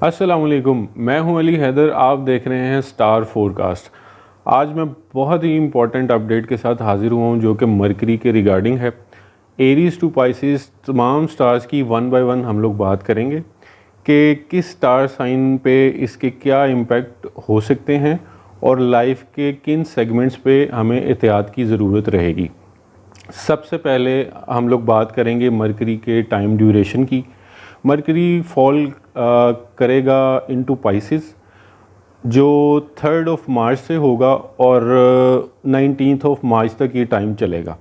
अस्सलाम वालेकुम, मैं हूं अली हैदर। आप देख रहे हैं स्टार फोरकास्ट। आज मैं बहुत ही इम्पॉर्टेंट अपडेट के साथ हाज़िर हुआ हूं जो कि मरकरी के रिगार्डिंग है। एरीज़ टू पाइसेस तमाम स्टार्स की वन बाय वन हम लोग बात करेंगे कि किस स्टार साइन पे इसके क्या इम्पैक्ट हो सकते हैं और लाइफ के किन सेगमेंट्स पे हमें एहतियात की ज़रूरत रहेगी। सबसे पहले हम लोग बात करेंगे मरकरी के टाइम ड्यूरेशन की। मरकरी फॉल करेगा इनटू पाइसेस जो 3 मार्च से होगा और 19 मार्च तक ये टाइम चलेगा।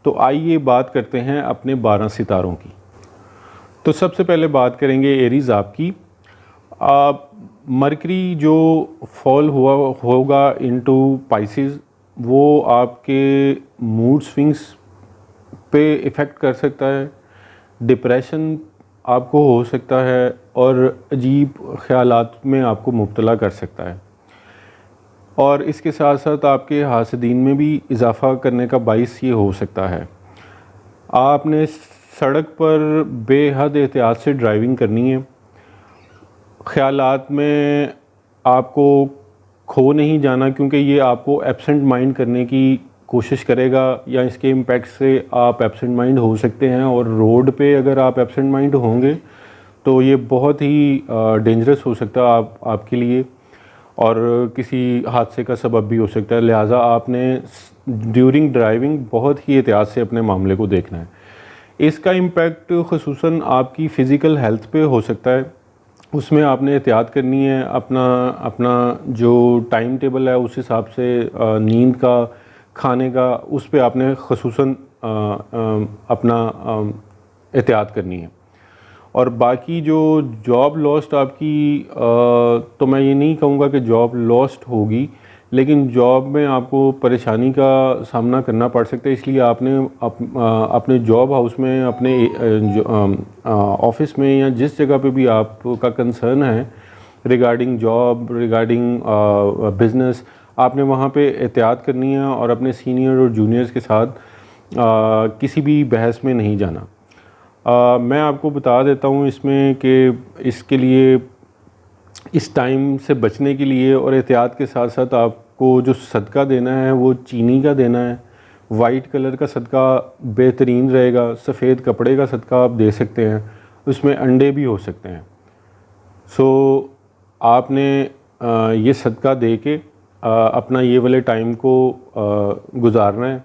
तो आइए बात करते हैं अपने 12 सितारों की। तो सबसे पहले बात करेंगे एरीज़ आपकी। मरकरी जो फॉल होगा इनटू पाइसेस वो आपके मूड स्विंग्स पे इफ़ेक्ट कर सकता है, डिप्रेशन आपको हो सकता है और अजीब ख़यालात में आपको मुब्तला कर सकता है। और इसके साथ साथ आपके हासदीन में भी इजाफ़ा करने का बाइस ये हो सकता है। आपने सड़क पर बेहद एहतियात से ड्राइविंग करनी है। ख़यालात में आपको खो नहीं जाना क्योंकि ये आपको एब्सेंट माइंड करने की कोशिश करेगा या इसके इम्पैक्ट से आप एब्सेंट माइंड हो सकते हैं। और रोड पे अगर आप एब्सेंट माइंड होंगे तो ये बहुत ही डेंजरस हो सकता है आपके लिए और किसी हादसे का सबब भी हो सकता है। लिहाजा आपने ड्यूरिंग ड्राइविंग बहुत ही एहतियात से अपने मामले को देखना है। इसका इम्पैक्ट ख़ुसूसन आपकी फ़िज़िकल हेल्थ पे हो सकता है, उसमें आपने एहतियात करनी है। अपना जो टाइम टेबल है उस हिसाब से नींद का, खाने का, उस पे आपने ख़ुसूसन अपना एहतियात करनी है। और बाकी जो जॉब लॉस्ट आपकी, तो मैं ये नहीं कहूँगा कि जॉब लॉस्ट होगी, लेकिन जॉब में आपको परेशानी का सामना करना पड़ सकता है। इसलिए आपने अपने जॉब हाउस में, अपने ऑफ़िस में या जिस जगह पे भी आपका कंसर्न है रिगार्डिंग जॉब, रिगार्डिंग बिज़नेस, आपने वहाँ पे एहतियात करनी है और अपने सीनियर और जूनियर्स के साथ किसी भी बहस में नहीं जाना। मैं आपको बता देता हूँ इसमें कि इसके लिए, इस टाइम से बचने के लिए और एहतियात के साथ साथ आपको जो सदका देना है वो चीनी का देना है। वाइट कलर का सदका बेहतरीन रहेगा। सफ़ेद कपड़े का सदका आप दे सकते हैं, उसमें अंडे भी हो सकते हैं। सो आपने ये सदका दे के अपना ये वाले टाइम को गुजारना है।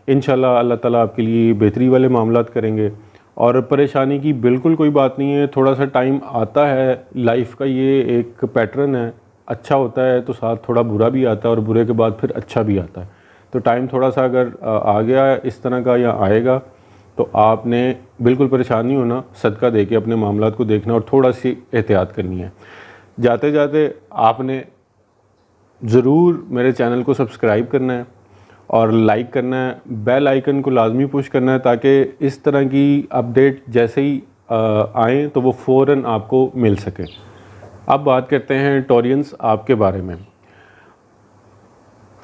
इंशाल्लाह अल्लाह ताला आपके लिए बेहतरी वाले मामलात करेंगे। और परेशानी की बिल्कुल कोई बात नहीं है। थोड़ा सा टाइम आता है, लाइफ का ये एक पैटर्न है। अच्छा होता है तो साथ थोड़ा बुरा भी आता है और बुरे के बाद फिर अच्छा भी आता है। तो टाइम थोड़ा सा अगर आ गया इस तरह का या आएगा तो आपने बिल्कुल परेशान नहीं होना। सदका दे के अपने मामलात को देखना और थोड़ा सी एहतियात करनी है। जाते जाते आपने ज़रूर मेरे चैनल को सब्सक्राइब करना है और लाइक करना है, बेल आइकन को लाजमी पुश करना है ताकि इस तरह की अपडेट जैसे ही आएँ तो वो फ़ौरन आपको मिल सके। अब बात करते हैं टॉरियंस आपके बारे में।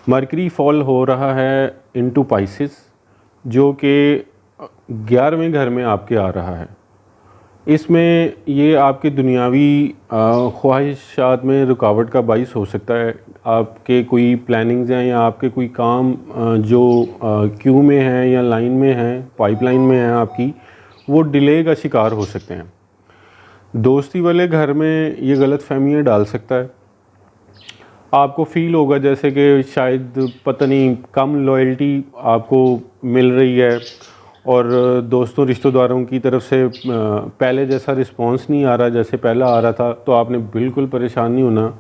मरकरी फॉल हो रहा है इनटू पाइसेस जो कि 11वें घर में आपके आ रहा है। इसमें ये आपके दुनियावी ख्वाहिशात में रुकावट का बाइस हो सकता है। आपके कोई प्लानिंग्स हैं या आपके कोई काम जो क्यू में हैं या लाइन में हैं, पाइपलाइन में हैं आपकी, वो डिले का शिकार हो सकते हैं। दोस्ती वाले घर में ये गलत फहमियाँ डाल सकता है। आपको फ़ील होगा जैसे कि शायद पता नहीं कम लॉयल्टी आपको मिल रही है और दोस्तों रिश्तेदारों की तरफ से पहले जैसा रिस्पांस नहीं आ रहा जैसे पहला आ रहा था। तो आपने बिल्कुल परेशान नहीं होना।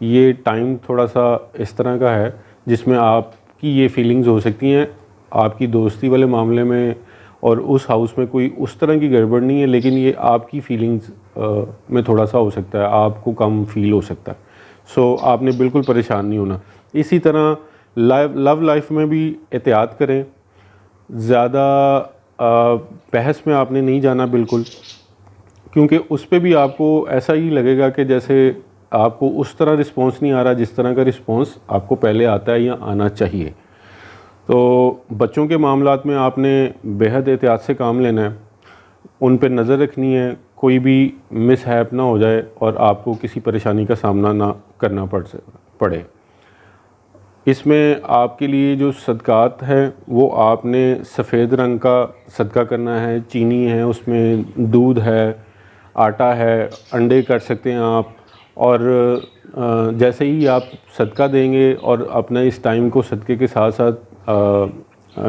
ये टाइम थोड़ा सा इस तरह का है जिसमें आपकी ये फीलिंग्स हो सकती हैं आपकी दोस्ती वाले मामले में। और उस हाउस में कोई उस तरह की गड़बड़ नहीं है, लेकिन ये आपकी फीलिंग्स में थोड़ा सा हो सकता है, आपको कम फील हो सकता है। सो आपने बिल्कुल परेशान नहीं होना। इसी तरह लव लाइफ में भी एहतियात करें। ज़्यादा बहस में आपने नहीं जाना बिल्कुल, क्योंकि उस पे भी आपको ऐसा ही लगेगा कि जैसे आपको उस तरह रिस्पांस नहीं आ रहा जिस तरह का रिस्पांस आपको पहले आता है या आना चाहिए। तो बच्चों के मामलात में आपने बेहद एहतियात से काम लेना है, उन पे नज़र रखनी है, कोई भी मिसहैप ना हो जाए और आपको किसी परेशानी का सामना ना करना पड़े। इसमें आपके लिए जो सदक़ात हैं वो आपने सफ़ेद रंग का सदका करना है, चीनी है, उसमें दूध है, आटा है, अंडे कर सकते हैं आप। और जैसे ही आप सदका देंगे और अपना इस टाइम को सदक़े के साथ साथ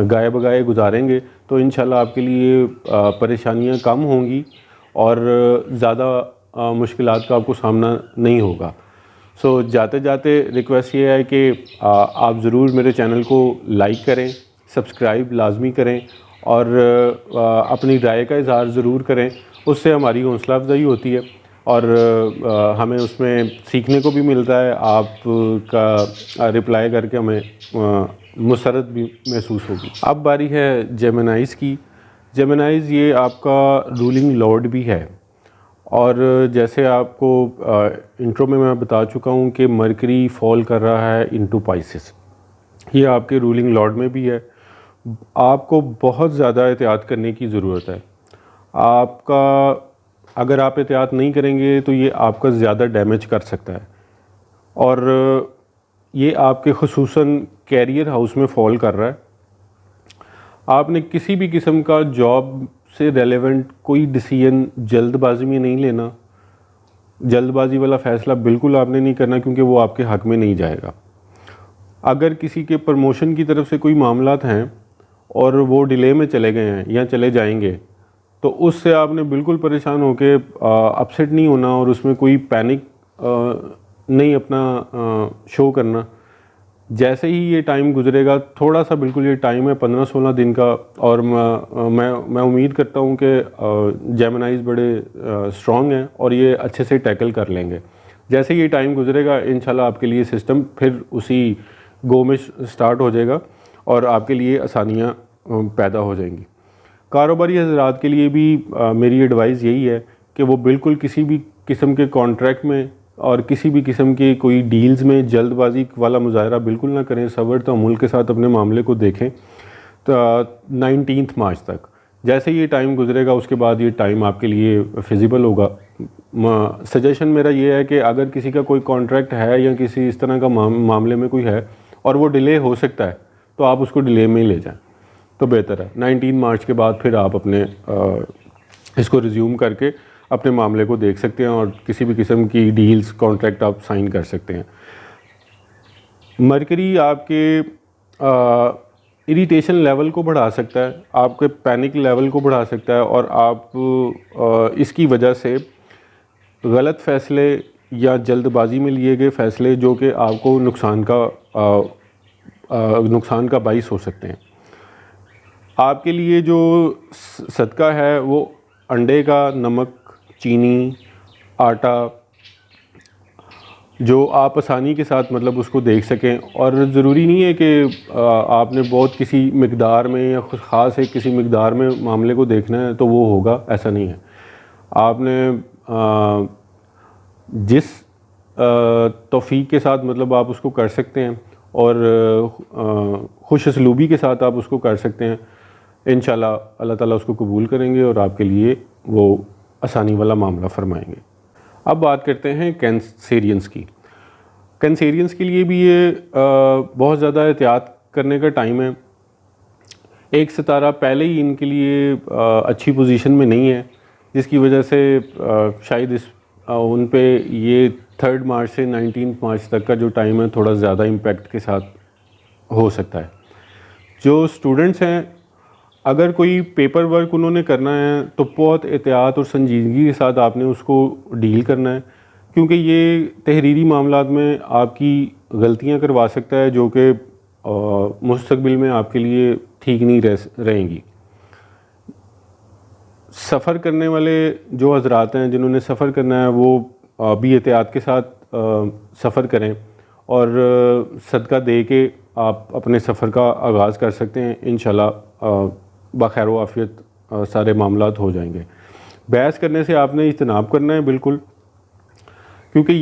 गाए बगाए गुजारेंगे तो इंशाल्लाह आपके लिए परेशानियां कम होंगी और ज़्यादा मुश्किलात का आपको सामना नहीं होगा। सो जाते जाते रिक्वेस्ट ये है कि आप ज़रूर मेरे चैनल को लाइक करें, सब्सक्राइब लाजमी करें और अपनी राय का इज़हार ज़रूर करें। उससे हमारी हौसला अफजाई होती है और हमें उसमें सीखने को भी मिलता है। आपका रिप्लाई करके हमें मुसरत भी महसूस होगी। अब बारी है जेमिनाइज़ की। जेमिनाइज़ ये आपका रूलिंग लॉर्ड भी है और जैसे आपको इंट्रो में मैं बता चुका हूँ कि मरकरी फॉल कर रहा है इनटू पाइसेस। ये आपके रूलिंग लॉर्ड में भी है। आपको बहुत ज़्यादा एहतियात करने की ज़रूरत है। अगर आप एहतियात नहीं करेंगे तो ये आपका ज़्यादा डैमेज कर सकता है और ये आपके खुसूसन कैरियर हाउस में फॉल कर रहा है। आपने किसी भी किस्म का जॉब से रेलेवेंट कोई डिसीजन जल्दबाजी में नहीं लेना। जल्दबाजी वाला फ़ैसला बिल्कुल आपने नहीं करना क्योंकि वो आपके हक़ में नहीं जाएगा। अगर किसी के प्रमोशन की तरफ से कोई मामलात हैं और वो डिले में चले गए हैं या चले जाएंगे तो उससे आपने बिल्कुल परेशान होकर अपसेट नहीं होना और उसमें कोई पैनिक नहीं अपना शो करना। जैसे ही ये टाइम गुजरेगा, थोड़ा सा बिल्कुल ये टाइम है 15-16 दिन का और मैं उम्मीद करता हूँ कि जेमिनाइज़ बड़े स्ट्रॉन्ग हैं और ये अच्छे से टैकल कर लेंगे। जैसे ये टाइम गुजरेगा इंशाल्लाह आपके लिए सिस्टम फिर उसी गो में स्टार्ट हो जाएगा और आपके लिए आसानियाँ पैदा हो जाएंगी। कारोबारी हज़रात के लिए भी मेरी एडवाइस यही है कि वो बिल्कुल किसी भी किस्म के कॉन्ट्रैक्ट में और किसी भी किस्म के कोई डील्स में जल्दबाजी वाला मुजाहरा बिल्कुल ना करें। सब्र तहम्मुल के साथ अपने मामले को देखें। तो 19 मार्च तक जैसे ये टाइम गुजरेगा उसके बाद ये टाइम आपके लिए फिजिबल होगा। सजेशन मेरा ये है कि अगर किसी का कोई कॉन्ट्रैक्ट है या किसी इस तरह का मामले में कोई है और वो डिले हो सकता है तो आप उसको डिले में ही ले जाएं तो बेहतर है। 19 मार्च के बाद फिर आप अपने इसको रिज्यूम करके अपने मामले को देख सकते हैं और किसी भी किस्म की डील्स कॉन्ट्रैक्ट आप साइन कर सकते हैं। मरकरी आपके इरिटेशन लेवल को बढ़ा सकता है, आपके पैनिक लेवल को बढ़ा सकता है और आप इसकी वजह से गलत फ़ैसले या जल्दबाजी में लिए गए फ़ैसले जो कि आपको नुकसान का बाइस हो सकते हैं। आपके लिए जो सदका है वो अंडे का, नमक, चीनी, आटा जो आप आसानी के साथ मतलब उसको देख सकें और ज़रूरी नहीं है कि आपने बहुत किसी मिक़दार में या ख़ास एक किसी मिक़दार में मामले को देखना है तो वो होगा, ऐसा नहीं है। आपने जिस तौफ़ीक़ के साथ मतलब आप उसको कर सकते हैं और खुश असलूबी के साथ आप उसको कर सकते हैं। इंशाल्लाह अल्लाह ताला उसको कबूल करेंगे और आपके लिए वो आसानी वाला मामला फरमाएंगे। अब बात करते हैं कैंसेरियंस की। कैंसेरियंस के लिए भी ये बहुत ज़्यादा एहतियात करने का टाइम है। एक सितारा पहले ही इनके लिए अच्छी पोजीशन में नहीं है जिसकी वजह से शायद उन पे ये 3 मार्च से 19 मार्च तक का जो टाइम है थोड़ा ज़्यादा इम्पैक्ट के साथ हो सकता है। जो स्टूडेंट्स हैं अगर कोई पेपर वर्क उन्होंने करना है तो बहुत एहतियात और संजीदगी के साथ आपने उसको डील करना है क्योंकि ये तहरीरी मामलात में आपकी गलतियां करवा सकता है जो कि मुस्तकबिल में आपके लिए ठीक नहीं रहेंगी। सफ़र करने वाले जो हज़रात हैं जिन्होंने सफ़र करना है वो भी एहतियात के साथ सफ़र करें और सदका दे के आप अपने सफ़र का आगाज़ कर सकते हैं। इंशाल्लाह बखैर व आफ़ियत सारे मामलात हो जाएंगे। बहस करने से आपने इज्तनाब करना है बिल्कुल, क्योंकि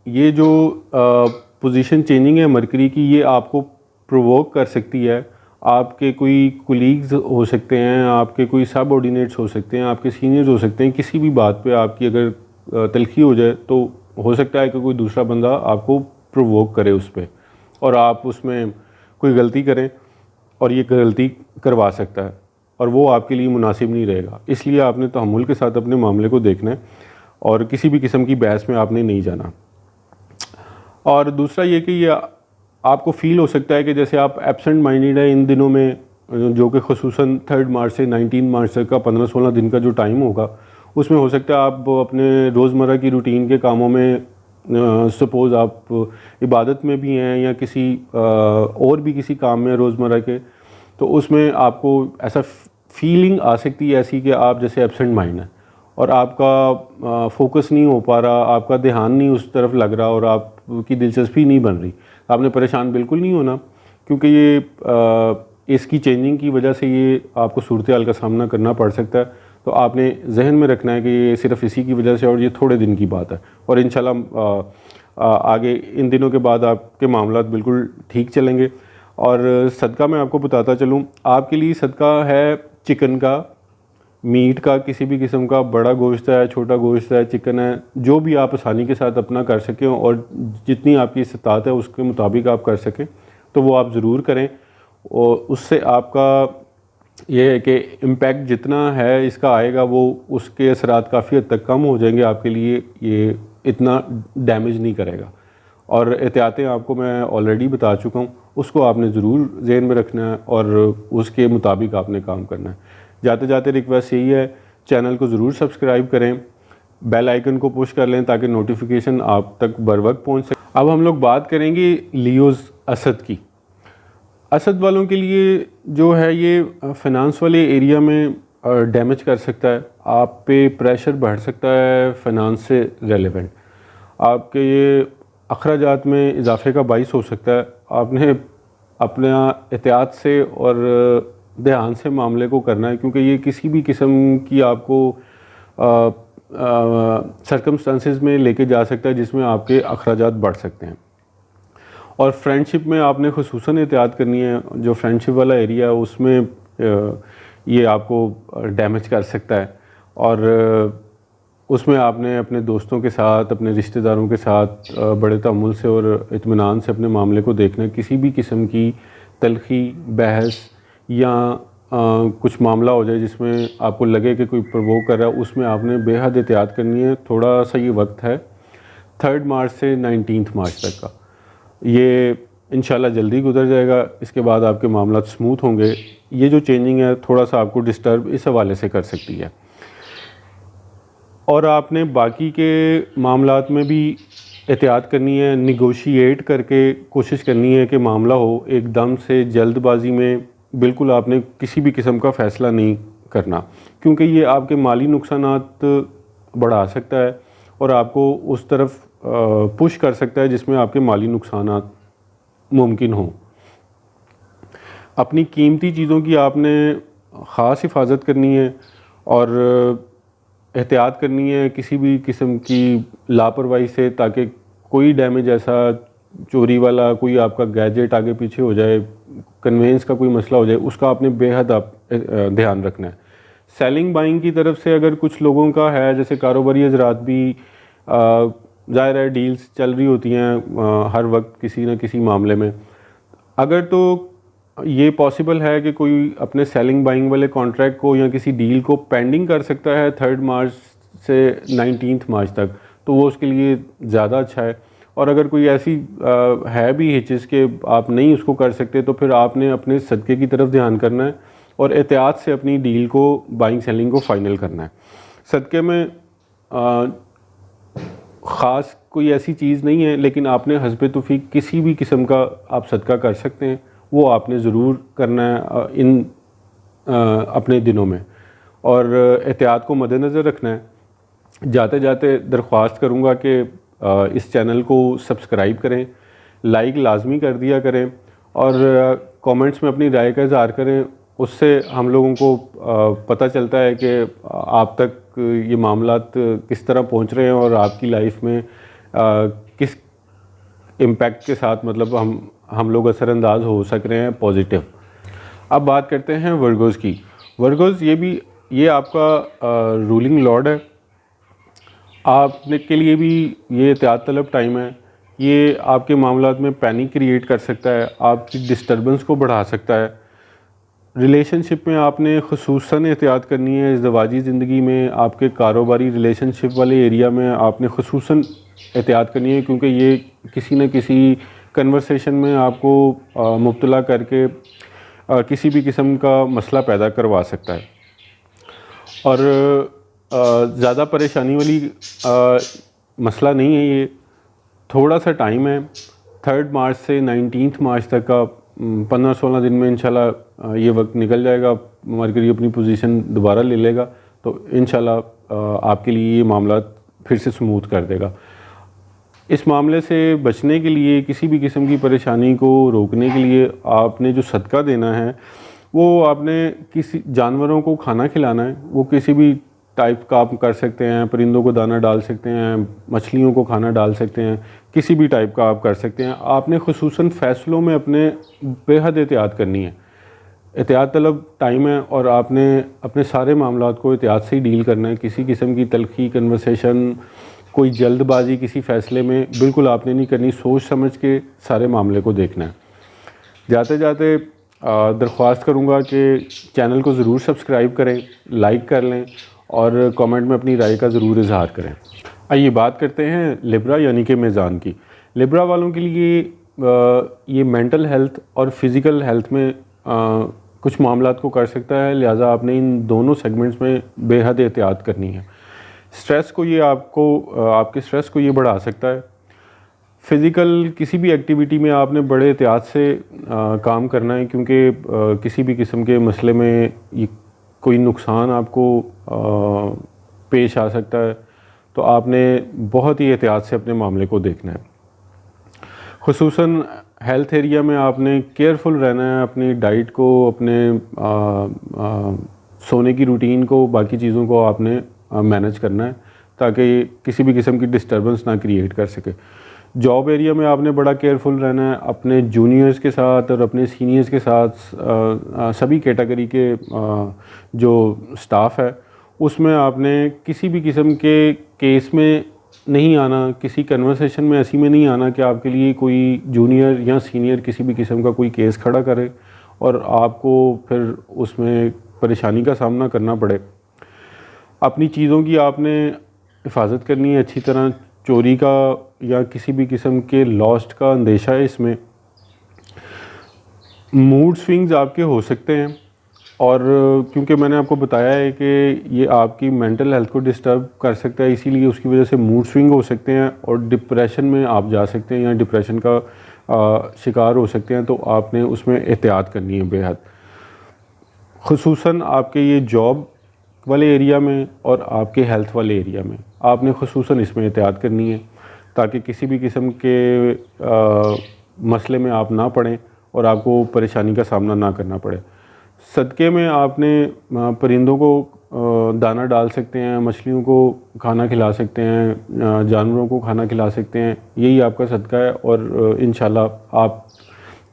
ये जो पोजीशन चेंजिंग है मरकरी की ये आपको प्रोवोक कर सकती है आपके कोई कुलीग्स हो सकते हैं, आपके कोई सबऑर्डिनेट्स हो सकते हैं, आपके सीनियर्स हो सकते हैं। किसी भी बात पे आपकी अगर तलखी हो जाए तो हो सकता है कि कोई दूसरा बंदा आपको प्रोवोक करे उस पर, और आप उसमें कोई गलती करें और ये गलती करवा सकता है, और वो आपके लिए मुनासिब नहीं रहेगा। इसलिए आपने तहम्मुल के साथ अपने मामले को देखना है और किसी भी किस्म की बहस में आपने नहीं जाना। और दूसरा ये कि ये आपको फ़ील हो सकता है कि जैसे आप एब्सेंट माइंडेड है इन दिनों में, जो कि खुसूसन 3 मार्च से 19 मार्च तक का 15-16 दिन का जो टाइम होगा, उसमें हो सकता है आप अपने रोज़मर्रा की रूटीन के कामों में, सपोज़ आप इबादत में भी हैं या किसी और भी किसी काम में रोज़मर्रा के, तो उसमें आपको ऐसा फीलिंग आ सकती है ऐसी कि आप जैसे एब्सेंट माइंड है और आपका फोकस नहीं हो पा रहा, आपका ध्यान नहीं उस तरफ लग रहा और आपकी दिलचस्पी नहीं बन रही। आपने परेशान बिल्कुल नहीं होना, क्योंकि ये इसकी चेंजिंग की वजह से ये आपको सूरत हाल का सामना करना पड़ सकता है। तो आपने जहन में रखना है कि ये सिर्फ़ इसी की वजह से और ये थोड़े दिन की बात है, और इंशाल्लाह आगे इन दिनों के बाद आपके मामलात बिल्कुल ठीक चलेंगे। और सदका मैं आपको बताता चलूँ, आपके लिए सदका है चिकन का, मीट का, किसी भी किस्म का, बड़ा गोश्त है, छोटा गोश्त है, चिकन है, जो भी आप आसानी के साथ अपना कर सकें और जितनी आपकी इस्तात है उसके मुताबिक आप कर सकें तो वो आप ज़रूर करें। और उससे आपका ये है कि इम्पैक्ट जितना है इसका आएगा वो उसके असरात काफ़ी हद तक कम हो जाएंगे, आपके लिए ये इतना डैमेज नहीं करेगा। और एहतियातें आपको मैं ऑलरेडी बता चुका हूँ, उसको आपने ज़रूर ज़हन में रखना है और उसके मुताबिक आपने काम करना है। जाते जाते रिक्वेस्ट यही है, चैनल को ज़रूर सब्सक्राइब करें, बेल आइकन को पुश कर लें ताकि नोटिफिकेशन आप तक बर वक्त पहुँच सके। अब हम लोग बात करेंगे लियोज़ असद की। असद वालों के लिए जो है ये फ़िनांस वाले एरिया में डैमेज कर सकता है, आप पे प्रेशर बढ़ सकता है फ़िनांस से रेलेवेंट, आपके ये अखराजात में इजाफे का बाइस हो सकता है। आपने अपना एहतियात से और ध्यान से मामले को करना है, क्योंकि ये किसी भी किस्म की आपको सर्कमस्टांसेस में लेके जा सकता है जिसमें आपके अखराजात बढ़ सकते हैं। और फ्रेंडशिप में आपने खुसूसन एहतियात करनी है, जो फ्रेंडशिप वाला एरिया है उसमें ये आपको डैमेज कर सकता है, और उसमें आपने अपने दोस्तों के साथ, अपने रिश्तेदारों के साथ बड़े तअम्मुल से और इत्मीनान से अपने मामले को देखना है। किसी भी किस्म की तलखी, बहस या कुछ मामला हो जाए जिसमें आपको लगे कि कोई प्रवोक कर रहा है, उसमें आपने बेहद एहतियात करनी है। थोड़ा सा ये वक्त है 3 मार्च से 19 मार्च तक का, ये इंशाल्लाह जल्दी गुजर जाएगा। इसके बाद आपके मामला स्मूथ होंगे। ये जो चेंजिंग है थोड़ा सा आपको डिस्टर्ब इस हवाले से कर सकती है। और आपने बाकी के मामलात में भी एहतियात करनी है, निगोशिएट करके कोशिश करनी है कि मामला हो, एकदम से जल्दबाजी में बिल्कुल आपने किसी भी किस्म का फ़ैसला नहीं करना, क्योंकि ये आपके माली नुकसानात बढ़ा सकता है और आपको उस तरफ पुश कर सकता है जिसमें आपके माली नुकसानात मुमकिन हों। अपनी कीमती चीज़ों की आपने ख़ास हिफाजत करनी है और एहतियात करनी है किसी भी किस्म की लापरवाही से, ताकि कोई डैमेज ऐसा चोरी वाला, कोई आपका गैजेट आगे पीछे हो जाए, कन्वेंस का कोई मसला हो जाए, उसका आपने बेहद आप ध्यान रखना है। सेलिंग बाइंग की तरफ से अगर कुछ लोगों का है, जैसे कारोबारी हजरात भी ज़ाहिर है डील्स चल रही होती हैं हर वक्त किसी न किसी मामले में, अगर तो ये पॉसिबल है कि कोई अपने सेलिंग बाइंग वाले कॉन्ट्रैक्ट को या किसी डील को पेंडिंग कर सकता है 3 मार्च से 19 मार्च तक, तो वो उसके लिए ज़्यादा अच्छा है। और अगर कोई ऐसी है भी हिचस के आप नहीं उसको कर सकते, तो फिर आपने अपने सदक़े की तरफ ध्यान करना है और एहतियात से अपनी डील को, बाइंग सेलिंग को फ़ाइनल करना है। सदक़े में ख़ास कोई ऐसी चीज़ नहीं है, लेकिन आपने हस्बे तौफीक किसी भी किस्म का आप सदका कर सकते हैं, वो आपने ज़रूर करना है इन अपने दिनों में, और एहतियात को मद्देनज़र रखना है। जाते जाते दरख्वास्त करूँगा कि इस चैनल को सब्सक्राइब करें, लाइक लाजमी कर दिया करें और कमेंट्स में अपनी राय का इज़हार करें। उससे हम लोगों को पता चलता है कि आप तक ये मामलात किस तरह पहुंच रहे हैं और आपकी लाइफ में किस इम्पैक्ट के साथ मतलब हम लोग असरअंदाज हो सक रहे हैं पॉजिटिव। अब बात करते हैं वर्गोज़ की। वर्गोज़ ये आपका रूलिंग लॉर्ड है। आपने के लिए भी ये एहतियात तलब टाइम है। ये आपके मामलात में पैनिक क्रिएट कर सकता है, आपकी डिस्टर्बेंस को बढ़ा सकता है। रिलेशनशिप में आपने ख़ुसूसन एहतियात करनी है। इज़्दिवाजी ज़िंदगी में, आपके कारोबारी रिलेशनशिप वाले एरिया में आपने ख़ुसूसन एहतियात करनी है, क्योंकि ये किसी न किसी कन्वर्सेशन में आपको मुब्तला करके किसी भी किस्म का मसला पैदा करवा सकता है। और ज़्यादा परेशानी वाली मसला नहीं है ये, थोड़ा सा टाइम है। 3 मार्च से 19 मार्च तक का 15-16 दिन में इंशाल्लाह ये वक्त निकल जाएगा। मरकरी अपनी पोजीशन दोबारा ले लेगा, तो इंशाल्लाह आपके लिए ये मामला फिर से स्मूथ कर देगा। इस मामले से बचने के लिए, किसी भी किस्म की परेशानी को रोकने के लिए आपने जो सदका देना है वो आपने किसी जानवरों को खाना खिलाना है। वो किसी भी टाइप का आप कर सकते हैं, परिंदों को दाना डाल सकते हैं, मछलियों को खाना डाल सकते हैं, किसी भी टाइप का आप कर सकते हैं। आपने ख़ुसूसन फ़ैसलों में अपने बेहद एहतियात करनी है। एहतियात तलब टाइम है और आपने अपने सारे मामलात को एहतियात से ही डील करना है। किसी किस्म की तल्खी कन्वर्सेशन, कोई जल्दबाजी किसी फ़ैसले में बिल्कुल आपने नहीं करनी। सोच समझ के सारे मामले को देखना है। जाते जाते दरख्वास्त करूँगा कि चैनल को ज़रूर सब्सक्राइब करें, लाइक कर लें और कमेंट में अपनी राय का ज़रूर इजहार करें। आइए बात करते हैं लिब्रा यानी कि मीज़ान की। लिब्रा वालों के लिए ये मेंटल हेल्थ और फिज़िकल हेल्थ में कुछ मामलात को कर सकता है, लिहाजा आपने इन दोनों सेगमेंट्स में बेहद एहतियात करनी है। स्ट्रेस को ये आपके स्ट्रेस को ये बढ़ा सकता है। फ़िज़िकल किसी भी एक्टिविटी में आपने बड़े एहतियात से काम करना है, क्योंकि किसी भी किस्म के मसले में ये कोई नुकसान आपको पेश आ सकता है, तो आपने बहुत ही एहतियात से अपने मामले को देखना है। ख़ुसूसन हेल्थ एरिया में आपने केयरफुल रहना है। अपनी डाइट को, अपने सोने की रूटीन को, बाकी चीज़ों को आपने मैनेज करना है, ताकि किसी भी किस्म की डिस्टर्बेंस ना क्रिएट कर सके। जॉब एरिया में आपने बड़ा केयरफुल रहना है। अपने जूनियर्स के साथ और अपने सीनियर्स के साथ, सभी कैटेगरी के जो स्टाफ है, उसमें आपने किसी भी किस्म के केस में नहीं आना, किसी कन्वर्सेशन में ऐसी में नहीं आना कि आपके लिए कोई जूनियर या सीनियर किसी भी किस्म का कोई केस खड़ा करे और आपको फिर उसमें परेशानी का सामना करना पड़े। अपनी चीज़ों की आपने हिफाजत करनी है अच्छी तरह। चोरी का या किसी भी किस्म के लॉस्ट का अंदेशा है इसमें। मूड स्विंग्स आपके हो सकते हैं, और क्योंकि मैंने आपको बताया है कि ये आपकी मेंटल हेल्थ को डिस्टर्ब कर सकता है, इसीलिए उसकी वजह से मूड स्विंग हो सकते हैं और डिप्रेशन में आप जा सकते हैं या डिप्रेशन का शिकार हो सकते हैं। तो आपने उसमें एहतियात करनी है बेहद। ख़ुसूसन आपके ये जॉब वाले एरिया में और आपके हेल्थ वाले एरिया में आपने ख़ुसूसन इसमें एहतियात करनी है, ताकि किसी भी किस्म के मसले में आप ना पड़ें और आपको परेशानी का सामना ना करना पड़े। सदक़े में आपने परिंदों को दाना डाल सकते हैं, मछलियों को खाना खिला सकते हैं, जानवरों को खाना खिला सकते हैं। यही आपका सदका है। और इंशाल्लाह आप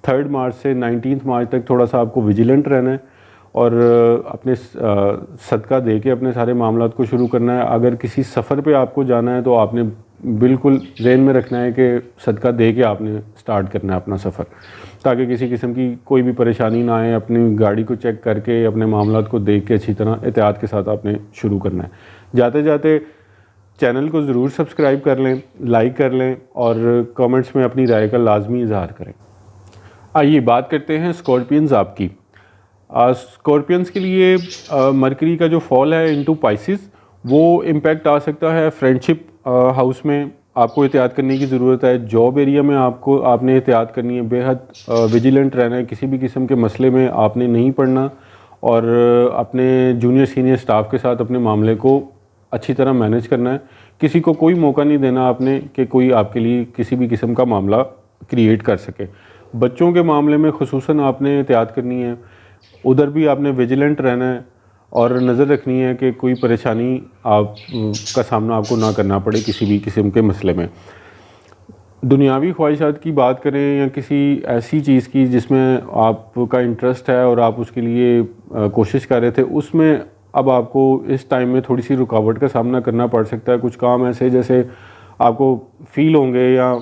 3 मार्च से 19 मार्च तक थोड़ा सा आपको विजिलेंट रहना है और अपने सदका दे के अपने सारे मामलात को शुरू करना है। अगर किसी सफ़र पे आपको जाना है तो आपने बिल्कुल ज़हन में रखना है कि सदका दे के आपने स्टार्ट करना है अपना सफ़र, ताकि किसी किस्म की कोई भी परेशानी ना आए। अपनी गाड़ी को चेक करके, अपने मामलात को देख के अच्छी तरह एहतियात के साथ आपने शुरू करना है। जाते जाते चैनल को ज़रूर सब्सक्राइब कर लें, लाइक कर लें और कमेंट्स में अपनी राय का लाजमी इजहार करें। आइए बात करते हैं स्कॉर्पियंस आपकी। स्कॉर्पियंस के लिए मरकरी का जो फॉल है इनटू पाइसेस, वो इम्पैक्ट आ सकता है। फ्रेंडशिप हाउस में आपको एहतियात करने की ज़रूरत है। जॉब एरिया में आपने एहतियात करनी है, बेहद विजिलेंट रहना है। किसी भी किस्म के मसले में आपने नहीं पड़ना और अपने जूनियर सीनियर स्टाफ के साथ अपने मामले को अच्छी तरह मैनेज करना है। किसी को कोई मौका नहीं देना आपने कि कोई आपके लिए किसी भी किस्म का मामला क्रिएट कर सके। बच्चों के मामले में ख़ुसूसन आपने एहतियात करनी है, उधर भी आपने विजिलेंट रहना है और नज़र रखनी है कि कोई परेशानी का सामना आपको ना करना पड़े किसी भी किस्म के मसले में। दुनियावी ख्वाहिशात की बात करें या किसी ऐसी चीज़ की जिसमें आपका इंटरेस्ट है और आप उसके लिए कोशिश कर रहे थे, उसमें अब आपको इस टाइम में थोड़ी सी रुकावट का सामना करना पड़ सकता है। कुछ काम ऐसे जैसे आपको फील होंगे या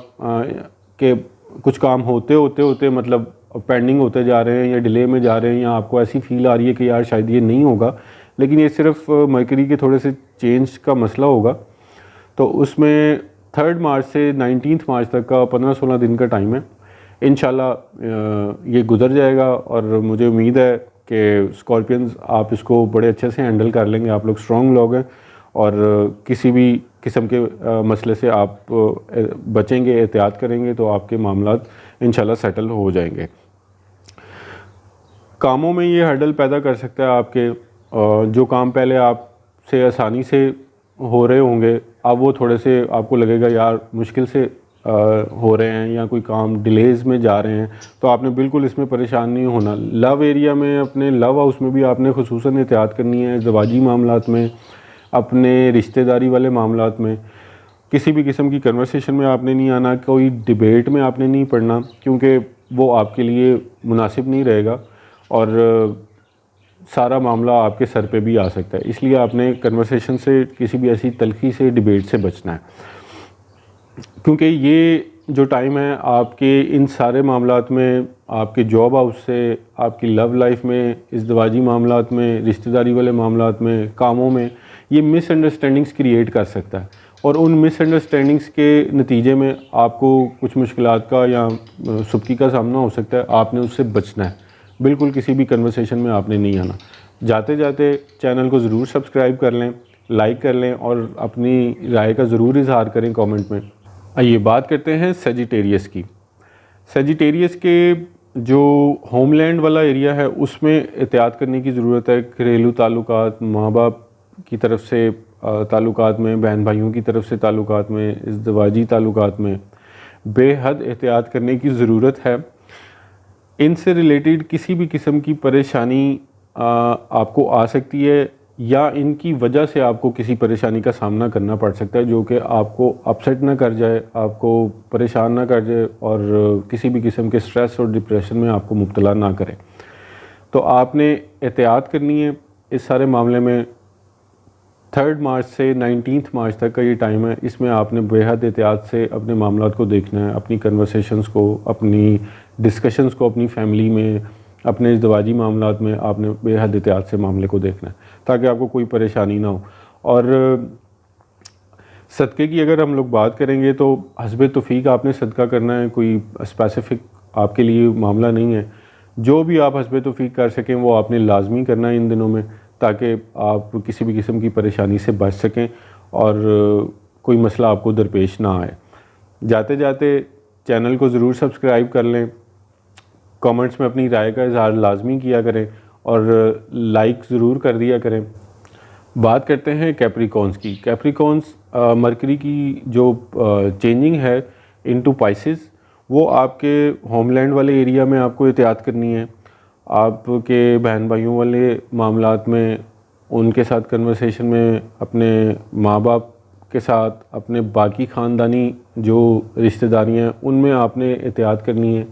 कि कुछ काम होते मतलब पेंडिंग होते जा रहे हैं या डिले में जा रहे हैं, या आपको ऐसी फील आ रही है कि यार शायद ये नहीं होगा, लेकिन ये सिर्फ मरकरी के थोड़े से चेंज का मसला होगा। तो उसमें 3 मार्च से 19 मार्च तक का 15-16 दिन का टाइम है। इंशाल्लाह ये गुजर जाएगा और मुझे उम्मीद है कि स्कॉर्पियंस आप इसको बड़े अच्छे से हैंडल कर लेंगे। आप लोग स्ट्रॉन्ग लोग हैं और किसी भी किस्म के मसले से आप बचेंगे, एहतियात करेंगे तो आपके मामलात इंशाल्लाह सेटल हो जाएंगे। कामों में ये हर्डल पैदा कर सकता है आपके जो काम पहले आपसे आसानी से हो रहे होंगे, अब वो थोड़े से आपको लगेगा यार मुश्किल से हो रहे हैं या कोई काम डिलेज़ में जा रहे हैं, तो आपने बिल्कुल इसमें परेशान नहीं होना। लव एरिया में, अपने लव हाउस में भी आपने खुसूसन एहतियात करनी है। ज़वाजी मामलात में, अपने रिश्तेदारी वाले मामलात में किसी भी किस्म की कन्वर्सेशन में आपने नहीं आना, कोई डिबेट में आपने नहीं पढ़ना, क्योंकि वो आपके लिए मुनासिब नहीं रहेगा और सारा मामला आपके सर पे भी आ सकता है। इसलिए आपने कन्वर्सेशन से, किसी भी ऐसी तलखी से, डिबेट से बचना है, क्योंकि ये जो टाइम है आपके इन सारे मामलात में, आपके जॉब हाउस से, आपकी लव लाइफ में, इज़्दिवाजी मामलात में, रिश्तेदारी वाले मामलात में, कामों में, ये मिसअंडरस्टैंडिंग्स क्रिएट कर सकता है और उन मिसअंडरस्टैंडिंग्स के नतीजे में आपको कुछ मुश्किलात का या सुबकी का सामना हो सकता है। आपने उससे बचना है, बिल्कुल किसी भी कन्वर्सेशन में आपने नहीं आना। जाते जाते चैनल को ज़रूर सब्सक्राइब कर लें, लाइक कर लें और अपनी राय का ज़रूर इजहार करें कमेंट में। आइए बात करते हैं सेजिटेरियस की। सेजिटेरियस के जो होमलैंड वाला एरिया है उसमें एहतियात करने की ज़रूरत है। घरेलू ताल्लुकात, माँ बाप की तरफ से ताल्लुकात में, बहन भाइयों की तरफ से ताल्लुकात में, इज़्दिवाजी ताल्लुकात में बेहद एहतियात करने की ज़रूरत है। इनसे रिलेटेड किसी भी किस्म की परेशानी आपको आ सकती है या इनकी वजह से आपको किसी परेशानी का सामना करना पड़ सकता है, जो कि आपको अपसेट ना कर जाए, आपको परेशान ना कर जाए और किसी भी किस्म के स्ट्रेस और डिप्रेशन में आपको मुब्तला ना करें। तो आपने एहतियात करनी है इस सारे मामले में। 3 मार्च से 19 मार्च तक का ये टाइम है, इसमें आपने बेहद एहतियात से अपने मामलात को देखना है, अपनी कन्वर्सेशंस को, अपनी डिस्कशंस को, अपनी फैमिली में, अपने इज़्दिवाजी मामलात में आपने बेहद एहतियात से मामले को देखना है ताकि आपको कोई परेशानी ना हो। और सदक़े की अगर हम लोग बात करेंगे तो हस्बे तौफ़ीक आपने सदका करना है, कोई स्पेसिफ़िक आपके लिए मामला नहीं है। जो भी आप हस्बे तौफ़ीक कर सकें वो आपने लाजमी करना है इन दिनों में, ताकि आप किसी भी किस्म की परेशानी से बच सकें और कोई मसला आपको दरपेश ना आए। जाते जाते चैनल को ज़रूर सब्सक्राइब कर लें, कमेंट्स में अपनी राय का इज़हार लाजमी किया करें और लाइक ज़रूर कर दिया करें। बात करते हैं कैप्रिकॉन्स की। कैप्रिकॉन्स मरकरी की जो चेंजिंग है इनटू पाइसेस, वो आपके होमलैंड वाले एरिया में आपको एहतियात करनी है। आपके बहन भाइयों वाले मामलात में, उनके साथ कन्वर्सेशन में, अपने माँ बाप के साथ, अपने बाकी ख़ानदानी जो रिश्तेदारियाँ हैं उनमें आपने एहतियात करनी है।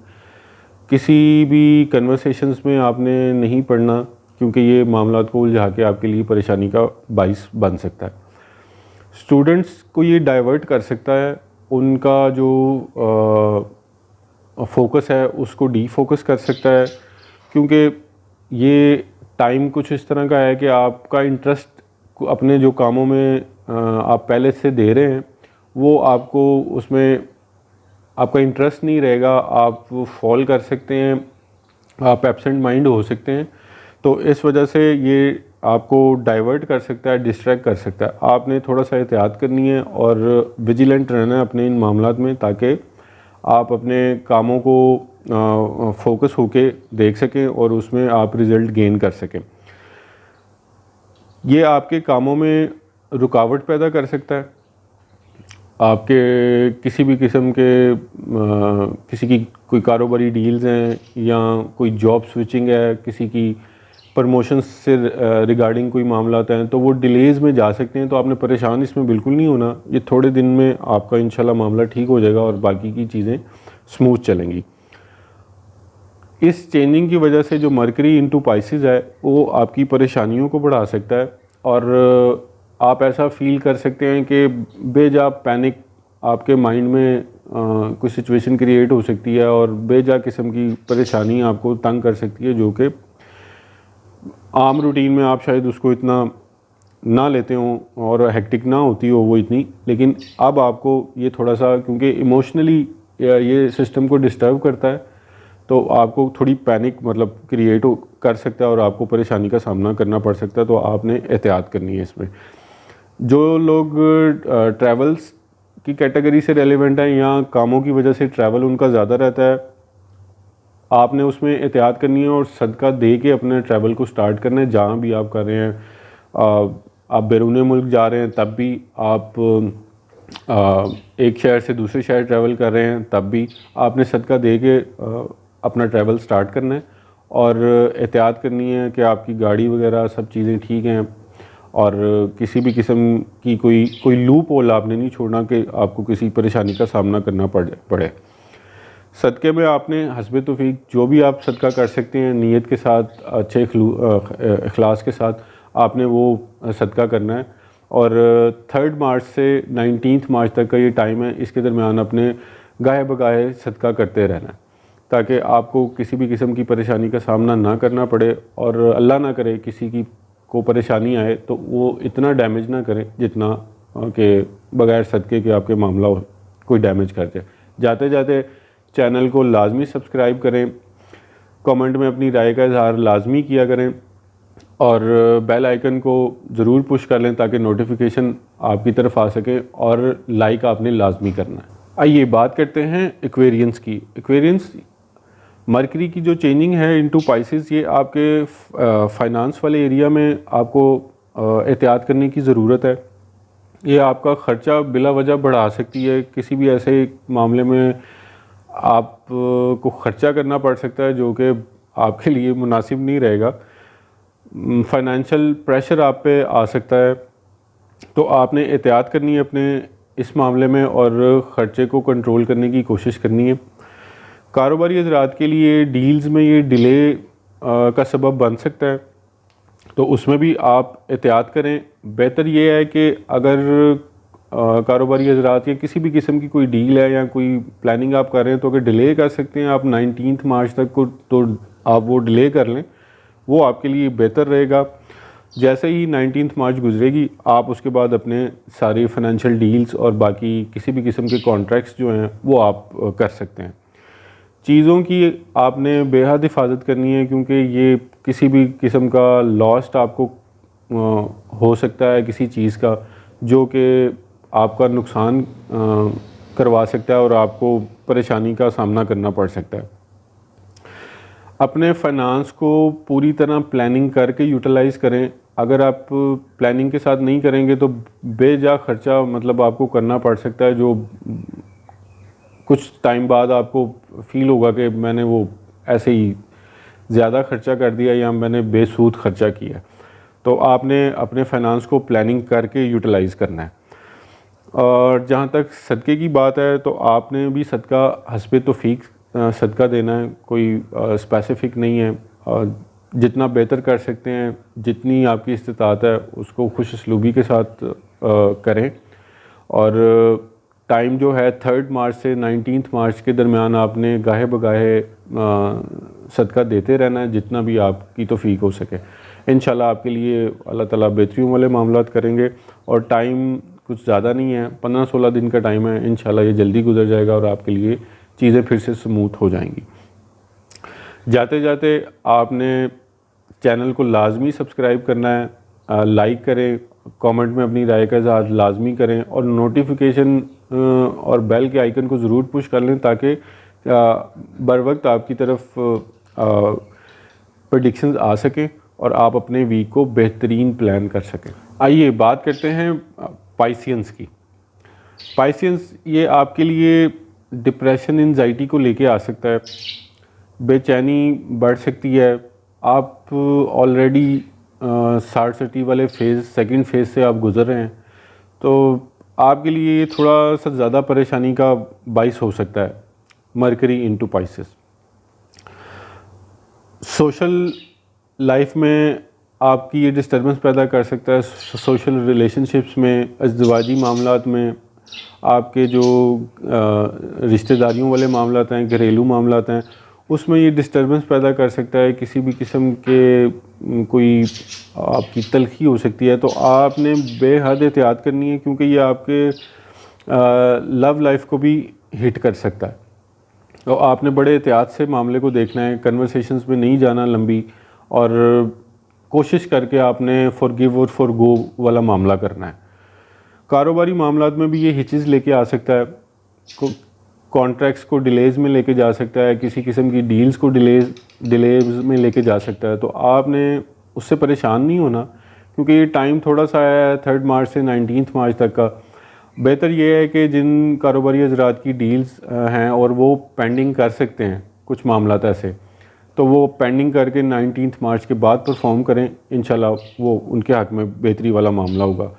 किसी भी कन्वर्सेशंस में आपने नहीं पढ़ना, क्योंकि ये मामलात को उलझा के आपके लिए परेशानी का बाइस बन सकता है। स्टूडेंट्स को ये डाइवर्ट कर सकता है, उनका जो फोकस है उसको डीफोकस कर सकता है, क्योंकि ये टाइम कुछ इस तरह का है कि आपका इंटरेस्ट अपने जो कामों में आप पहले से दे रहे हैं वो आपको उसमें आपका इंटरेस्ट नहीं रहेगा, आप फॉल कर सकते हैं, आप एब्सेंट माइंड हो सकते हैं। तो इस वजह से ये आपको डाइवर्ट कर सकता है, डिस्ट्रैक्ट कर सकता है। आपने थोड़ा सा एहतियात करनी है और विजिलेंट रहना है अपने इन मामलात में, ताकि आप अपने कामों को फोकस होके देख सकें और उसमें आप रिज़ल्ट गेन कर सकें। ये आपके कामों में रुकावट पैदा कर सकता है। आपके किसी भी किस्म के किसी की कोई कारोबारी डील्स हैं या कोई जॉब स्विचिंग है, किसी की प्रमोशन से रिगार्डिंग कोई मामला आता है तो वो डिलेज़ में जा सकते हैं। तो आपने परेशान इसमें बिल्कुल नहीं होना, ये थोड़े दिन में आपका इंशाल्लाह मामला ठीक हो जाएगा और बाकी की चीज़ें स्मूथ चलेंगी। इस चेंजिंग की वजह से जो मरकरी इनटू पाइसेस है वो आपकी परेशानियों को बढ़ा सकता है और आप ऐसा फील कर सकते हैं कि बेजा पैनिक आपके माइंड में कुछ सिचुएशन क्रिएट हो सकती है और बेजा किस्म की परेशानी आपको तंग कर सकती है, जो कि आम रूटीन में आप शायद उसको इतना ना लेते हों और हेक्टिक ना होती हो वो इतनी, लेकिन अब आपको ये थोड़ा सा क्योंकि इमोशनली ये सिस्टम को डिस्टर्ब करता है तो आपको थोड़ी पैनिक मतलब क्रिएट कर सकता है और आपको परेशानी का सामना करना पड़ सकता है। तो आपने एहतियात करनी है इसमें। जो लोग ट्रैवल्स की कैटेगरी से रेलेवेंट हैं या कामों की वजह से ट्रैवल उनका ज़्यादा रहता है, आपने उसमें एहतियात करनी है और सदका दे के अपने ट्रैवल को स्टार्ट करना है। जहाँ भी आप कर रहे हैं, आप बैरून मुल्क जा रहे हैं तब भी, आप एक शहर से दूसरे शहर ट्रैवल कर रहे हैं तब भी आपने सदका दे के अपना ट्रैवल स्टार्ट करना है और एहतियात करनी है कि आपकी गाड़ी वगैरह सब चीज़ें ठीक हैं और किसी भी किस्म की कोई लूप होल आपने नहीं छोड़ना कि आपको किसी परेशानी का सामना करना पड़े। सदक़े में आपने हस्बे तौफीक जो भी आप सदका कर सकते हैं नीयत के साथ, अच्छे इखलास के साथ आपने वो सदका करना है। और 3 मार्च से 19 मार्च तक का ये टाइम है, इसके दरमियान अपने गाहे बगाहे सदका करते रहना है ताकि आपको किसी भी किस्म की परेशानी का सामना ना करना पड़े और अल्लाह ना करे किसी की को परेशानी आए तो वो इतना डैमेज ना करे जितना कि बग़ैर सदक़े के आपके मामला कोई डैमेज कर जाए। जाते जाते चैनल को लाजमी सब्सक्राइब करें, कमेंट में अपनी राय का इजहार लाजमी किया करें और बेल आइकन को ज़रूर पुश कर लें ताकि नोटिफिकेशन आपकी तरफ आ सके और लाइक आपने लाजमी करना है। आइए बात करते हैं एक्वेरियंस की। एक्वेरियंस मरकरी की जो चेंजिंग है इनटू पाइसेस, ये आपके फाइनेंस वाले एरिया में आपको एहतियात करने की ज़रूरत है। ये आपका ख़र्चा बिला वजह बढ़ा सकती है। किसी भी ऐसे मामले में आप को ख़र्चा करना पड़ सकता है जो कि आपके लिए मुनासिब नहीं रहेगा। फाइनेंशियल प्रेशर आप पे आ सकता है, तो आपने एहतियात करनी है अपने इस मामले में और ख़र्चे को कंट्रोल करने की कोशिश करनी है। कारोबारी हज़रात के लिए डील्स में ये डिले का सबब बन सकता है, तो उसमें भी आप एहतियात करें। बेहतर ये है कि अगर कारोबारी हज़रात या किसी भी किस्म की कोई डील है या कोई प्लानिंग आप कर रहे हैं तो अगर डिले कर सकते हैं आप 19 मार्च तक को, तो आप वो डिले कर लें, वो आपके लिए बेहतर रहेगा। जैसे ही 19 मार्च गुजरेगी आप उसके बाद अपने सारे फाइनेंशियल डील्स और बाकी किसी भी किस्म के कॉन्ट्रैक्ट्स जो हैं वो आप कर सकते हैं। चीज़ों की आपने बेहद हिफाजत करनी है क्योंकि ये किसी भी किस्म का लॉस्ट आपको हो सकता है किसी चीज़ का जो कि आपका नुकसान करवा सकता है और आपको परेशानी का सामना करना पड़ सकता है। अपने फाइनेंस को पूरी तरह प्लानिंग करके यूटिलाइज़ करें। अगर आप प्लानिंग के साथ नहीं करेंगे तो बेजा ख़र्चा मतलब आपको करना पड़ सकता है, जो कुछ टाइम बाद आपको फ़ील होगा कि मैंने वो ऐसे ही ज़्यादा ख़र्चा कर दिया या मैंने बेसूद ख़र्चा किया। तो आपने अपने फाइनेंस को प्लानिंग करके यूटिलाइज़ करना है। और जहाँ तक सदक़े की बात है तो आपने भी सदका हस्बे तौफीक सदका देना है, कोई स्पेसिफ़िक नहीं है। जितना बेहतर कर सकते हैं, जितनी आपकी इस्तिताअत है उसको खुश उसलूबी के साथ करें। और टाइम जो है 3 मार्च से 19 मार्च के दरमियान आपने गाहे बगाहे सदका देते रहना है जितना भी आपकी तौफीक हो सके। इंशाल्लाह आपके लिए अल्लाह ताला बेहतरीन वाले मामलात करेंगे। और टाइम कुछ ज़्यादा नहीं है, 15-16 दिन का टाइम है। इंशाल्लाह ये जल्दी गुजर जाएगा और आपके लिए चीज़ें फिर से स्मूथ हो जाएंगी। जाते जाते आपने चैनल को लाजमी सब्सक्राइब करना है, लाइक करें, कमेंट में अपनी राय का इज़हार लाजमी करें और नोटिफिकेशन और बेल के आइकन को ज़रूर पुश कर लें ताकि बर वक्त आपकी तरफ प्रेडिक्शंस आ सकें और आप अपने वीक को बेहतरीन प्लान कर सकें। आइए बात करते हैं पाइसियंस की। पाइसियंस ये आपके लिए डिप्रेशन एंजाइटी को लेके आ सकता है, बेचैनी बढ़ सकती है, आप ऑलरेडी 60-60 वाले सेकंड फेज़ से आप गुज़र रहे हैं, तो आपके लिए ये थोड़ा सा ज़्यादा परेशानी का बाइस हो सकता है। Mercury into Pisces social life में आपकी ये डिस्टर्बेंस पैदा कर सकता है। सोशल रिलेशनशिप्स में, अज़दवाजी मामलात में, आपके जो रिश्तेदारियों वाले मामलात हैं, घरेलू मामलात हैं, उसमें ये डिस्टर्बेंस पैदा कर सकता है। किसी भी किस्म के कोई आपकी तलखी हो सकती है, तो आपने बेहद एहतियात करनी है, क्योंकि ये आपके लव लाइफ को भी हिट कर सकता है। तो आपने बड़े एहतियात से मामले को देखना है, कन्वर्सेशंस में नहीं जाना लंबी, और कोशिश करके आपने फॉरगिव और फॉरगो वाला मामला करना है। कारोबारी मामलात में भी ये हिचेस लेके आ सकता है, कॉन्ट्रैक्ट्स को डिलेज़ में लेके जा सकता है, किसी किस्म की डील्स को डिलेज़ में लेके जा सकता है। तो आपने उससे परेशान नहीं होना, क्योंकि ये टाइम थोड़ा सा है 3 मार्च से 19 मार्च तक का। बेहतर ये है कि जिन कारोबारी हज़रात की डील्स हैं और वो पेंडिंग कर सकते हैं कुछ मामलात ऐसे, तो वो पेंडिंग करके 19 मार्च के बाद परफॉर्म करें। इंशाल्लाह वो उनके हक़ में बेहतरी वाला मामला होगा।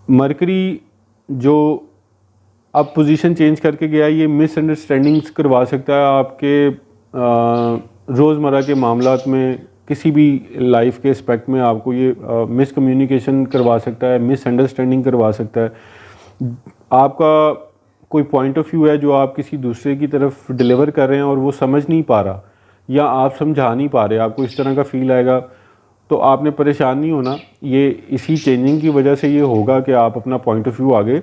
मरकरी जो अब पोजीशन चेंज करके गया, ये मिसअंडरस्टैंडिंग्स करवा सकता है आपके रोज़मर्रा के मामलात में, किसी भी लाइफ के एस्पेक्ट में आपको ये मिसकम्युनिकेशन करवा सकता है, मिसअंडरस्टैंडिंग करवा सकता है। आपका कोई पॉइंट ऑफ व्यू है जो आप किसी दूसरे की तरफ डिलीवर कर रहे हैं और वो समझ नहीं पा रहा, या आप समझा नहीं पा रहे, आपको इस तरह का फ़ील आएगा, तो आपने परेशान नहीं होना। ये इसी चेंजिंग की वजह से ये होगा कि आप अपना पॉइंट ऑफ व्यू आगे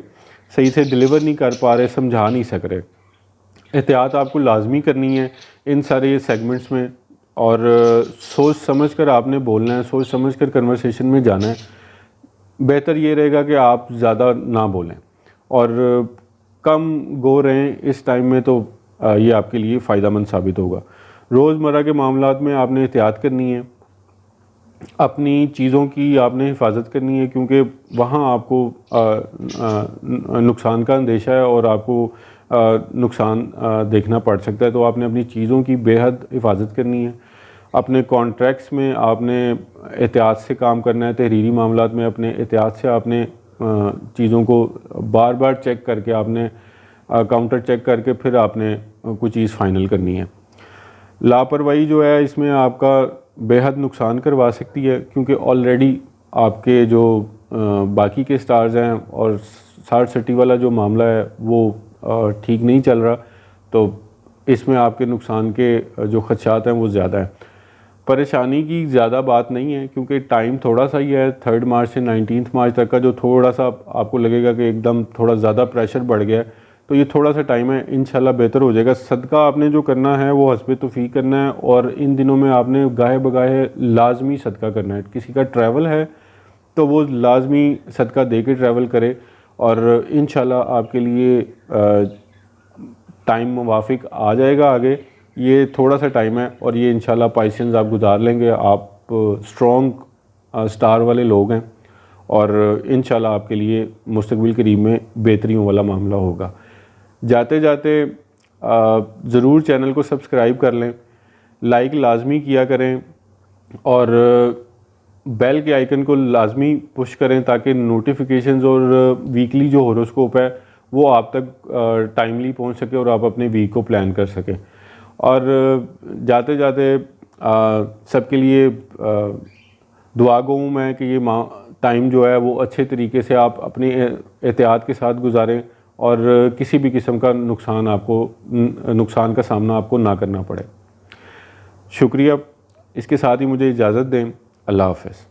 सही से डिलीवर नहीं कर पा रहे, समझा नहीं सक रहे। एहतियात आपको लाजमी करनी है इन सारे सेगमेंट्स में, और सोच समझ कर आपने बोलना है, सोच समझ कर कन्वर्सेशन में जाना है। बेहतर ये रहेगा कि आप ज़्यादा ना बोलें और कम गो रहें इस टाइम में, तो ये आपके लिए फ़ायदेमंद साबित होगा। रोज़मर्रा के मामलात में आपने एहतियात करनी है, अपनी चीज़ों की आपने हिफाजत करनी है, क्योंकि वहाँ आपको नुकसान का अंदेशा है और आपको नुकसान देखना पड़ सकता है। तो आपने अपनी चीज़ों की बेहद हिफाजत करनी है। अपने कॉन्ट्रैक्ट्स में आपने एहतियात से काम करना है। तहरीरी मामलात में अपने एहतियात से आपने चीज़ों को बार बार चेक करके, आपने काउंटर चेक करके फिर आपने कोई चीज़ फ़ाइनल करनी है। लापरवाही जो है इसमें आपका बेहद नुकसान करवा सकती है, क्योंकि ऑलरेडी आपके जो बाकी के स्टार्स हैं और 60-60 वाला जो मामला है वो ठीक नहीं चल रहा, तो इसमें आपके नुकसान के जो ख़दशात हैं वो ज़्यादा हैं। परेशानी की ज़्यादा बात नहीं है, क्योंकि टाइम थोड़ा सा ही है 3 मार्च से 19 मार्च तक का, जो थोड़ा सा आपको लगेगा कि एकदम थोड़ा ज़्यादा प्रेशर बढ़ गया है, तो ये थोड़ा सा टाइम है, इंशाल्लाह बेहतर हो जाएगा। सदका आपने जो करना है वो हस्बे तौफीक करना है, और इन दिनों में आपने गाहे बगाहे लाजमी सदका करना है। किसी का ट्रैवल है तो वो लाजमी सदका दे के ट्रैवल करे, और इंशाल्लाह आपके लिए टाइम मुवाफिक आ जाएगा आगे। ये थोड़ा सा टाइम है और ये इंशाल्लाह पाइसेंस आप गुजार लेंगे। आप स्ट्रॉन्ग स्टार वाले लोग हैं, और इंशाल्लाह आपके लिए मुस्तकबिल करीब में बेहतरियों वाला मामला होगा। जाते जाते ज़रूर चैनल को सब्सक्राइब कर लें, लाइक लाजमी किया करें, और बेल के आइकन को लाजमी पुश करें, ताकि नोटिफिकेशंस और वीकली जो हॉरोस्कोप है वो आप तक टाइमली पहुंच सके और आप अपने वीक को प्लान कर सकें। और जाते जाते सबके लिए दुआ गो हूँ मैं कि ये टाइम जो है वो अच्छे तरीके से आप अपने एहतियात के साथ गुजारें, और किसी भी किस्म का नुकसान का सामना आपको ना करना पड़े। शुक्रिया। इसके साथ ही मुझे इजाज़त दें। अल्लाह हाफ़िज़।